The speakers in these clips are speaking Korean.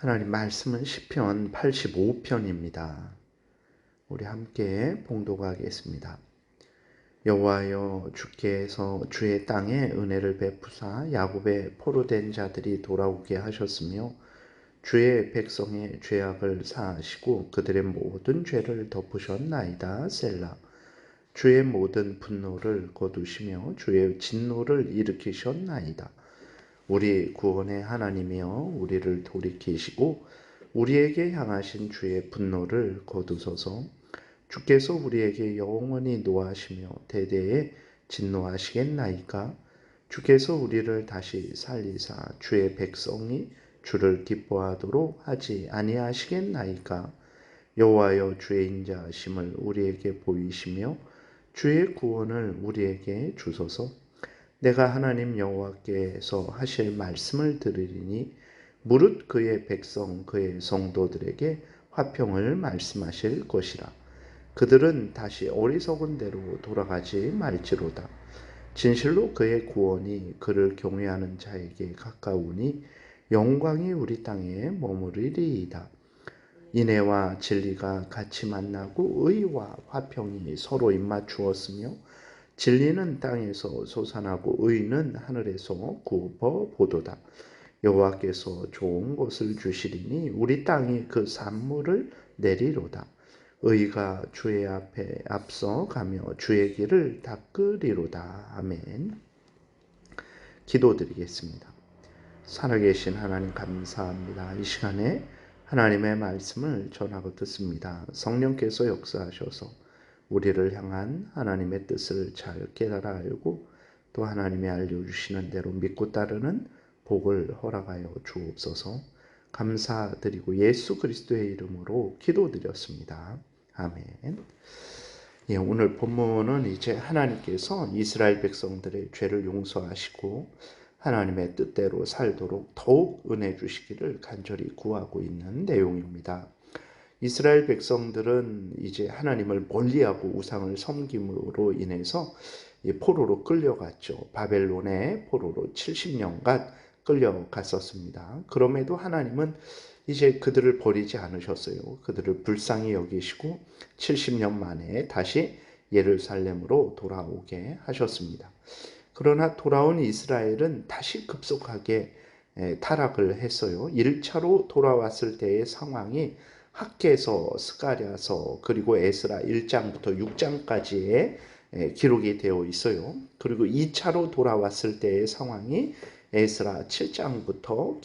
하나님 말씀은 시편 85편입니다. 우리 함께 봉독하겠습니다. 여호와여, 주께서 주의 땅에 은혜를 베푸사 야곱의 포로된 자들이 돌아오게 하셨으며 주의 백성의 죄악을 사하시고 그들의 모든 죄를 덮으셨나이다. 셀라. 주의 모든 분노를 거두시며 주의 진노를 일으키셨나이다. 우리 구원의 하나님이여, 우리를 돌이키시고 우리에게 향하신 주의 분노를 거두소서. 주께서 우리에게 영원히 노하시며 대대에 진노하시겠나이까? 주께서 우리를 다시 살리사 주의 백성이 주를 기뻐하도록 하지 아니하시겠나이까? 여호와여, 주의 인자하심을 우리에게 보이시며 주의 구원을 우리에게 주소서. 내가 하나님 여호와께서 하실 말씀을 들으리니 무릇 그의 백성 그의 성도들에게 화평을 말씀하실 것이라. 그들은 다시 어리석은 대로 돌아가지 말지로다. 진실로 그의 구원이 그를 경외하는 자에게 가까우니 영광이 우리 땅에 머무르리이다. 인애와 진리가 같이 만나고 의와 화평이 서로 입맞추었으며 진리는 땅에서 솟아나고 의는 하늘에서 굽어 보도다. 여호와께서 좋은 것을 주시리니 우리 땅이 그 산물을 내리로다. 의가 주의 앞에 앞서 가며 주의 길을 닦으리로다. 아멘. 기도드리겠습니다. 살아계신 하나님 감사합니다. 이 시간에 하나님의 말씀을 전하고 듣습니다. 성령께서 역사하셔서 우리를 향한 하나님의 뜻을 잘 깨달아 알고 또 하나님이 알려주시는 대로 믿고 따르는 복을 허락하여 주옵소서. 감사드리고 예수 그리스도의 이름으로 기도드렸습니다. 아멘. 예, 오늘 본문은 이제 하나님께서 이스라엘 백성들의 죄를 용서하시고 하나님의 뜻대로 살도록 더욱 은혜 주시기를 간절히 구하고 있는 내용입니다. 이스라엘 백성들은 이제 하나님을 멀리하고 우상을 섬김으로 인해서 포로로 끌려갔죠. 바벨론의 포로로 70년간 끌려갔었습니다. 그럼에도 하나님은 이제 그들을 버리지 않으셨어요. 그들을 불쌍히 여기시고 70년 만에 다시 예루살렘으로 돌아오게 하셨습니다. 그러나 돌아온 이스라엘은 다시 급속하게 타락을 했어요. 1차로 돌아왔을 때의 상황이 학개서, 스가랴서 그리고 에스라 1장부터 6장까지의 기록이 되어 있어요. 그리고 2차로 돌아왔을 때의 상황이 에스라 7장부터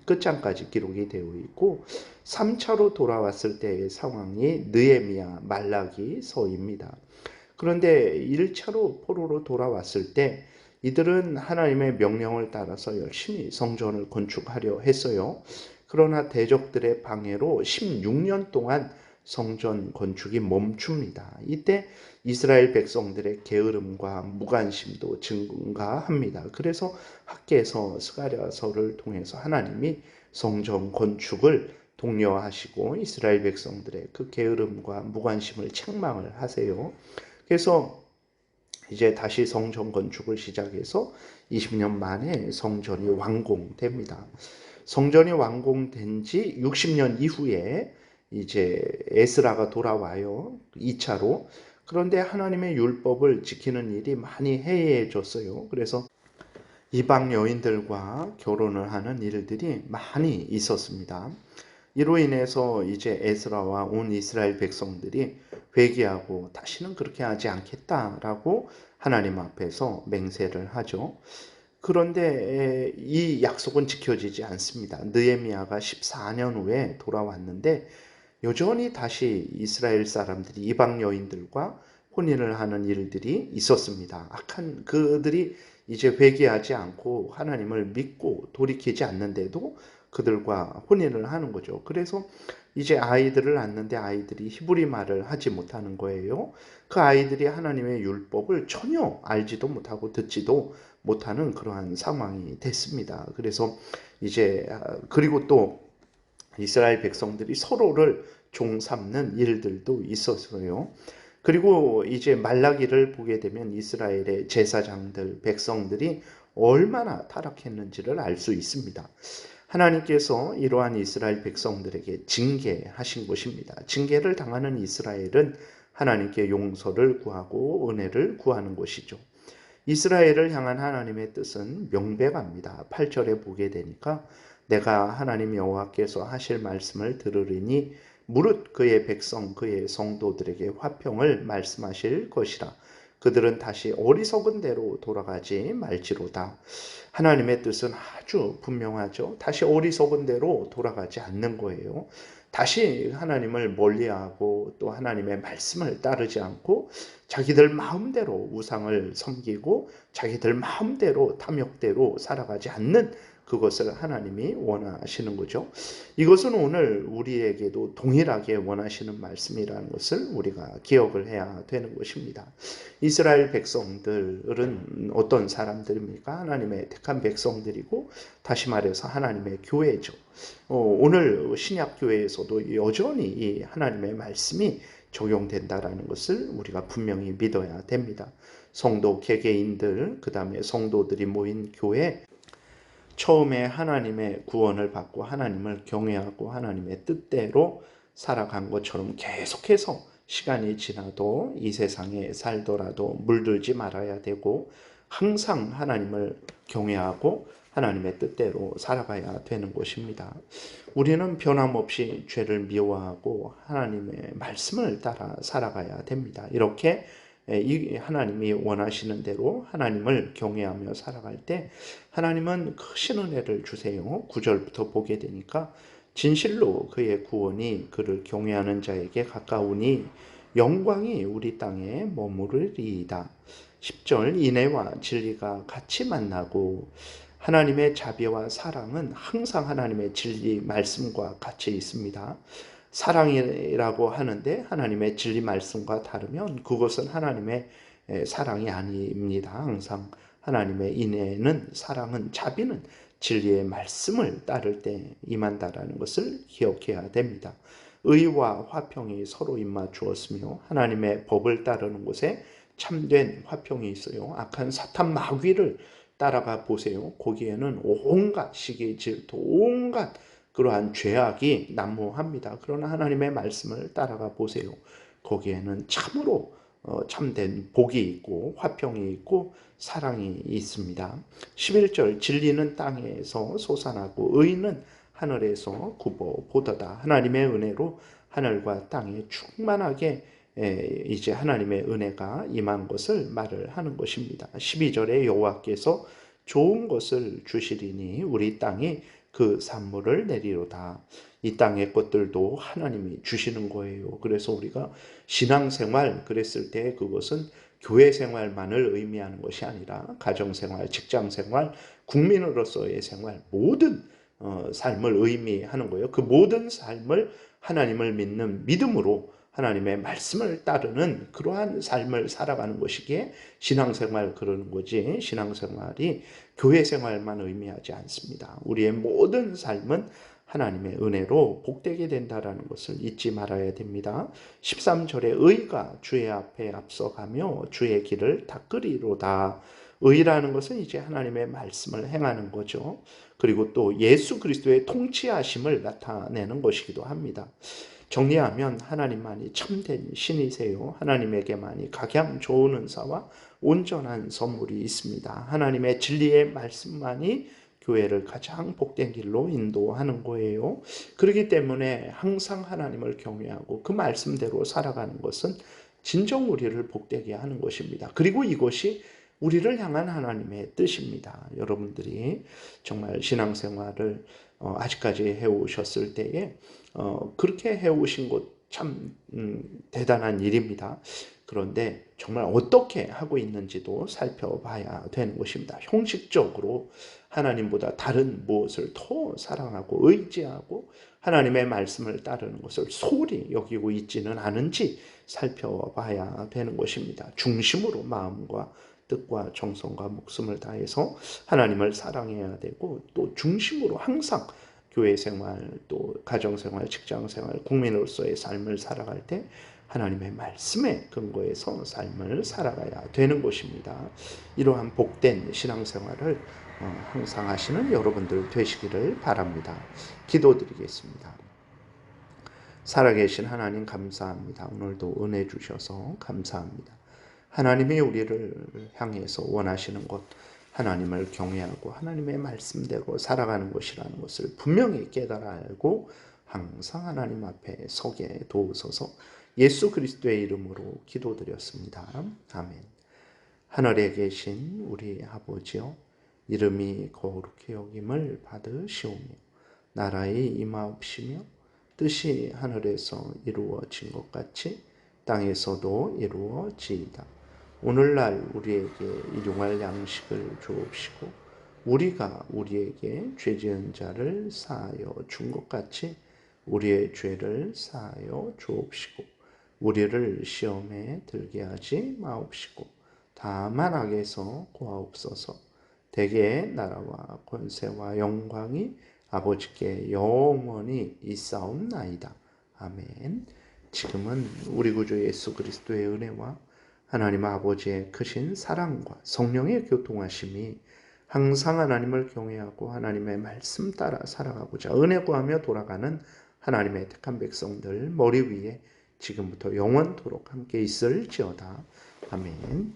끝장까지 기록이 되어 있고 3차로 돌아왔을 때의 상황이 느헤미야, 말라기서입니다. 그런데 1차로 포로로 돌아왔을 때 이들은 하나님의 명령을 따라서 열심히 성전을 건축하려 했어요. 그러나 대적들의 방해로 16년 동안 성전 건축이 멈춥니다. 이때 이스라엘 백성들의 게으름과 무관심도 증가합니다. 그래서 학개서, 스가랴서를 통해서 하나님이 성전 건축을 독려하시고 이스라엘 백성들의 그 게으름과 무관심을 책망을 하세요. 그래서 이제 다시 성전 건축을 시작해서 20년 만에 성전이 완공됩니다. 성전이 완공된 지 60년 이후에 이제 에스라가 돌아와요. 2차로. 그런데 하나님의 율법을 지키는 일이 많이 해이해졌어요. 그래서 이방 여인들과 결혼을 하는 일들이 많이 있었습니다. 이로 인해서 이제 에스라와 온 이스라엘 백성들이 회개하고 다시는 그렇게 하지 않겠다라고 하나님 앞에서 맹세를 하죠. 그런데 이 약속은 지켜지지 않습니다. 느헤미야가 14년 후에 돌아왔는데 여전히 다시 이스라엘 사람들이 이방 여인들과 혼인을 하는 일들이 있었습니다. 악한 그들이 이제 회개하지 않고 하나님을 믿고 돌이키지 않는데도 그들과 혼인을 하는 거죠. 그래서 이제 아이들을 낳는데 아이들이 히브리 말을 하지 못하는 거예요. 그 아이들이 하나님의 율법을 전혀 알지도 못하고 듣지도 못하는 그러한 상황이 됐습니다. 그래서 이제 그리고 또 이스라엘 백성들이 서로를 종삼는 일들도 있었어요. 그리고 이제 말라기를 보게 되면 이스라엘의 제사장들, 백성들이 얼마나 타락했는지를 알 수 있습니다. 하나님께서 이러한 이스라엘 백성들에게 징계하신 것입니다. 징계를 당하는 이스라엘은 하나님께 용서를 구하고 은혜를 구하는 것이죠. 이스라엘을 향한 하나님의 뜻은 명백합니다. 8절에 보게 되니까 내가 하나님 여호와께서 하실 말씀을 들으리니 무릇 그의 백성 그의 성도들에게 화평을 말씀하실 것이라. 그들은 다시 어리석은 대로 돌아가지 말지로다. 하나님의 뜻은 아주 분명하죠. 다시 어리석은 대로 돌아가지 않는 거예요. 다시 하나님을 멀리하고 또 하나님의 말씀을 따르지 않고 자기들 마음대로 우상을 섬기고 자기들 마음대로 탐욕대로 살아가지 않는 그것을 하나님이 원하시는 거죠. 이것은 오늘 우리에게도 동일하게 원하시는 말씀이라는 것을 우리가 기억을 해야 되는 것입니다. 이스라엘 백성들은 어떤 사람들입니까? 하나님의 택한 백성들이고 다시 말해서 하나님의 교회죠. 오늘 신약 교회에서도 여전히 이 하나님의 말씀이 적용된다라는 것을 우리가 분명히 믿어야 됩니다. 성도 개개인들, 그 다음에 성도들이 모인 교회, 처음에 하나님의 구원을 받고 하나님을 경외하고 하나님의 뜻대로 살아간 것처럼 계속해서 시간이 지나도 이 세상에 살더라도 물들지 말아야 되고 항상 하나님을 경외하고 하나님의 뜻대로 살아가야 되는 것입니다. 우리는 변함없이 죄를 미워하고 하나님의 말씀을 따라 살아가야 됩니다. 이렇게 이 하나님이 원하시는 대로 하나님을 경외하며 살아갈 때 하나님은 크신 은혜를 주세요. 9절부터 보게 되니까 진실로 그의 구원이 그를 경외하는 자에게 가까우니 영광이 우리 땅에 머무르리이다. 10절 인애와 진리가 같이 만나고 하나님의 자비와 사랑은 항상 하나님의 진리 말씀과 같이 있습니다. 사랑이라고 하는데 하나님의 진리 말씀과 다르면 그것은 하나님의 사랑이 아닙니다. 항상 하나님의 인애는 사랑은 자비는 진리의 말씀을 따를 때 임한다라는 것을 기억해야 됩니다. 의와 화평이 서로 입맞추었으며 하나님의 법을 따르는 곳에 참된 화평이 있어요. 악한 사탄 마귀를 따라가 보세요. 거기에는 온갖 시기 질투 온갖 그러한 죄악이 난무합니다. 그러나 하나님의 말씀을 따라가 보세요. 거기에는 참으로 참된 복이 있고 화평이 있고 사랑이 있습니다. 11절 진리는 땅에서 솟아나고 의는 하늘에서 굽어 보도다. 하나님의 은혜로 하늘과 땅에 충만하게 이제 하나님의 은혜가 임한 것을 말을 하는 것입니다. 12절에 여호와께서 좋은 것을 주시리니 우리 땅이 그 산물을 내리로다. 이 땅의 것들도 하나님이 주시는 거예요. 그래서 우리가 신앙생활 그랬을 때 그것은 교회 생활만을 의미하는 것이 아니라 가정생활, 직장생활, 국민으로서의 생활 모든 삶을 의미하는 거예요. 그 모든 삶을 하나님을 믿는 믿음으로 하나님의 말씀을 따르는 그러한 삶을 살아가는 것이기에 신앙생활 그러는 거지 신앙생활이 교회생활만 의미하지 않습니다. 우리의 모든 삶은 하나님의 은혜로 복되게 된다는 것을 잊지 말아야 됩니다. 13절에 의가 주의 앞에 앞서가며 주의 길을 닦으리로다. 의라는 것은 이제 하나님의 말씀을 행하는 거죠. 그리고 또 예수 그리스도의 통치하심을 나타내는 것이기도 합니다. 정리하면 하나님만이 참된 신이세요. 하나님에게만이 각양 좋은 은사와 온전한 선물이 있습니다. 하나님의 진리의 말씀만이 교회를 가장 복된 길로 인도하는 거예요. 그렇기 때문에 항상 하나님을 경외하고 그 말씀대로 살아가는 것은 진정 우리를 복되게 하는 것입니다. 그리고 이것이 우리를 향한 하나님의 뜻입니다. 여러분들이 정말 신앙생활을 아직까지 해오셨을 때에 그렇게 해오신 것 참 대단한 일입니다. 그런데 정말 어떻게 하고 있는지도 살펴봐야 되는 것입니다. 형식적으로 하나님보다 다른 무엇을 더 사랑하고 의지하고 하나님의 말씀을 따르는 것을 소홀히 여기고 있지는 않은지 살펴봐야 되는 것입니다. 중심으로 마음과 뜻과 정성과 목숨을 다해서 하나님을 사랑해야 되고 또 중심으로 항상 교회 생활 또 가정 생활 직장 생활 국민으로서의 삶을 살아갈 때 하나님의 말씀에 근거해서 삶을 살아가야 되는 것입니다. 이러한 복된 신앙생활을 항상 하시는 여러분들 되시기를 바랍니다. 기도드리겠습니다. 살아계신 하나님 감사합니다. 오늘도 은혜 주셔서 감사합니다. 하나님이 우리를 향해서 원하시는 것, 하나님을 경외하고 하나님의 말씀대로 살아가는 것이라는 것을 분명히 깨달아 알고 항상 하나님 앞에 서게 도우소서. 예수 그리스도의 이름으로 기도드렸습니다. 아멘. 하늘에 계신 우리 아버지여, 이름이 거룩히 여김을 받으시오며 나라의 임하옵시며 뜻이 하늘에서 이루어진 것 같이 땅에서도 이루어지이다. 오늘날 우리에게 일용할 양식을 주옵시고 우리가 우리에게 죄 지은 자를 사하여 준 것 같이 우리의 죄를 사하여 주옵시고 우리를 시험에 들게 하지 마옵시고 다만 악에서 구하옵소서. 대개 나라와 권세와 영광이 아버지께 영원히 있사옵나이다. 아멘. 지금은 우리 구주 예수 그리스도의 은혜와 하나님 아버지의 크신 사랑과 성령의 교통하심이 항상 하나님을 경외하고 하나님의 말씀 따라 살아가고자 은혜 구하며 돌아가는 하나님의 택한 백성들 머리 위에 지금부터 영원토록 함께 있을지어다. 아멘.